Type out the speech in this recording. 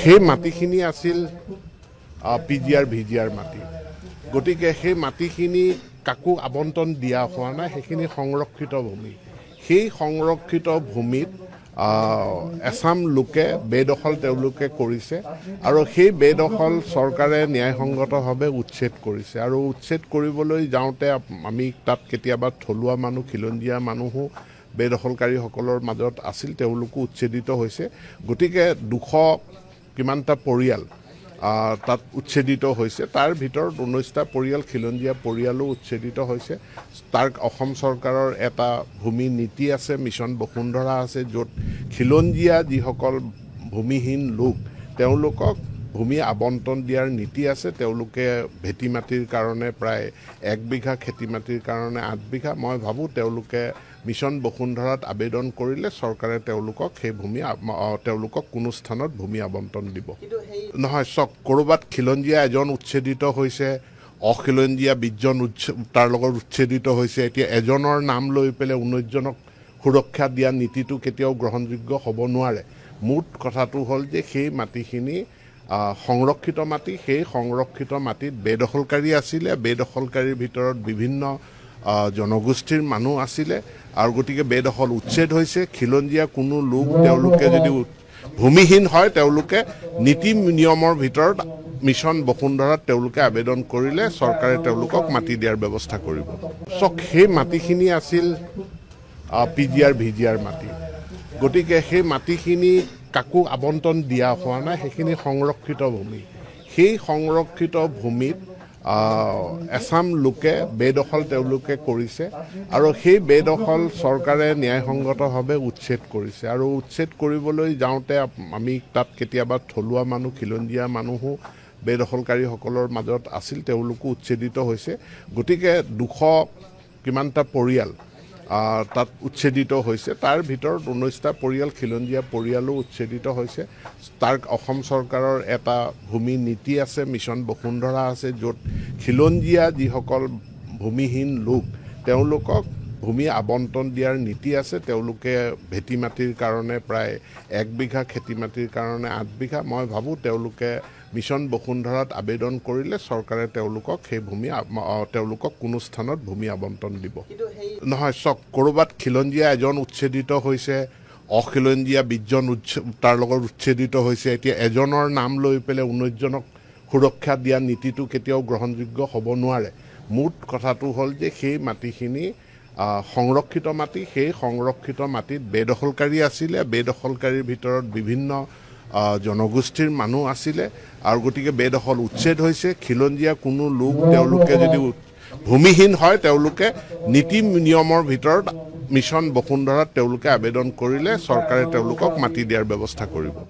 সেই মাটিখিনি আছিল পিজিআৰ ভিজিআৰ মাটি। গতিকে সেই মাটিখিনি কাকো আবণ্টন দিয়া হোৱা নাই, সেইখিনি সংৰক্ষিত ভূমি। সেই সংৰক্ষিত ভূমিত এছাম লোকে বেদখল তেওঁলোকে কৰিছে আৰু সেই বেদখল চৰকাৰে ন্যায়সংগতভাৱে উচ্ছেদ কৰিছে। আৰু উচ্ছেদ কৰিবলৈ যাওঁতে আমি তাত কেতিয়াবা থলুৱা মানুহ, খিলঞ্জীয়া মানুহো বেদখলকাৰীসকলৰ মাজত আছিল, তেওঁলোকো উচ্ছেদিত হৈছে। গতিকে 200 কিমানটা পৰিয়াল তাত উচ্ছেদিত হৈছে। তাৰ ভিতৰত 19টা পৰিয়াল খিলঞ্জীয়া পৰিয়ালো উচ্ছেদিত হৈছে। তাৰ অসম চৰকাৰৰ এটা ভূমি নীতি আছে, মিছন বসুন্ধৰা আছে, য'ত খিলঞ্জীয়া যিসকল ভূমিহীন লোক তেওঁলোকক ভূমি আবণ্টন দিয়াৰ নীতি আছে। তেওঁলোকে ভেটি মাটিৰ কাৰণে প্ৰায় 1 বিঘা, খেতি মাটিৰ কাৰণে 8 বিঘা। মই ভাবোঁ তেওঁলোকে মিছন বসুন্ধৰাত আবেদন কৰিলে চৰকাৰে তেওঁলোকক সেই ভূমি তেওঁলোকক কোনো স্থানত ভূমি আবণ্টন দিব। নহয়, চক ক'ৰবাত খিলঞ্জীয়া এজন উচ্ছেদিত হৈছে, অখিলঞ্জীয়া 20জন তাৰ লগত উচ্ছেদিত হৈছে। এতিয়া এজনৰ নাম লৈ পেলাই 19জনক সুৰক্ষা দিয়া নীতিটো কেতিয়াও গ্ৰহণযোগ্য হ'ব নোৱাৰে। মুঠ কথাটো হ'ল যে সেই মাটিখিনি সংৰক্ষিত মাটি। সেই সংৰক্ষিত মাটিত বেদখলকাৰী আছিলে, বেদখলকাৰীৰ ভিতৰত বিভিন্ন জনগোষ্ঠীৰ মানুহ আছিলে আৰু গতিকে বেদখল উচ্ছেদ হৈছে। খিলঞ্জীয়া কোনো লোক তেওঁলোকে যদি ভূমিহীন হয়, তেওঁলোকে নীতি নিয়মৰ ভিতৰত মিছন বসুন্ধৰাত তেওঁলোকে আবেদন কৰিলে চৰকাৰে তেওঁলোকক মাটি দিয়াৰ ব্যৱস্থা কৰিব। চক সেই মাটিখিনি আছিল পিজিআৰ ভিজিআৰ মাটি। গতিকে সেই মাটিখিনি কাকো আবণ্টন দিয়া হোৱা নাই, সেইখিনি সংৰক্ষিত ভূমি। সেই সংৰক্ষিত ভূমিত এছাম লোকে বেদখল তেওঁলোকে কৰিছে আৰু সেই বেদখল চৰকাৰে ন্যায়সংগতভাৱে উচ্ছেদ কৰিছে। আৰু উচ্ছেদ কৰিবলৈ যাওঁতে আমি তাত কেতিয়াবা থলুৱা মানুহ, খিলঞ্জীয়া মানুহো বেদখলকাৰীসকলৰ মাজত আছিল, তেওঁলোকো উচ্ছেদিত হৈছে। গতিকে 200 কিমানটা পৰিয়াল তাত উচ্ছেদিত হৈছে। তাৰ ভিতৰত 19টা পৰিয়াল খিলঞ্জীয়া পৰিয়ালো উচ্ছেদিত হৈছে। তাৰ অসম চৰকাৰৰ এটা ভূমি নীতি আছে, মিছন বসুন্ধৰা আছে, য'ত খিলঞ্জীয়া যিসকল ভূমিহীন লোক তেওঁলোকক ভূমি আবণ্টন দিয়াৰ নীতি আছে। তেওঁলোকে ভেটি মাটিৰ কাৰণে প্ৰায় 1 বিঘা, খেতি মাটিৰ কাৰণে 8 বিঘা। মই ভাবোঁ তেওঁলোকে মিছন বসুন্ধৰাত আবেদন কৰিলে চৰকাৰে তেওঁলোকক সেই ভূমি তেওঁলোকক কোনো স্থানত ভূমি আবণ্টন দিব। নহয়, চক ক'ৰবাত খিলঞ্জীয়া এজন উচ্ছেদিত হৈছে, অখিলঞ্জীয়া 20জন তাৰ লগত উচ্ছেদিত হৈছে। এতিয়া এজনৰ নাম লৈ পেলাই 19জনক সুৰক্ষা দিয়া নীতিটো কেতিয়াও গ্ৰহণযোগ্য হ'ব নোৱাৰে। মুঠ কথাটো হ'ল যে সেই মাটিখিনি সংৰক্ষিত মাটি। সেই সংৰক্ষিত মাটিত বেদখলকাৰী আছিলে, বেদখলকাৰীৰ ভিতৰত বিভিন্ন জনগোষ্ঠীৰ মানুহ আছিলে আৰু গতিকে বেদখল উচ্ছেদ হৈছে। খিলঞ্জীয়া কোনো লোক তেওঁলোকে যদি ভূমিহীন হয়, তেওঁলোকে নীতি নিয়মৰ ভিতৰত মিছন বসুন্ধৰাত তেওঁলোকে আবেদন কৰিলে চৰকাৰে তেওঁলোকক মাটি দিয়াৰ ব্যৱস্থা কৰিব।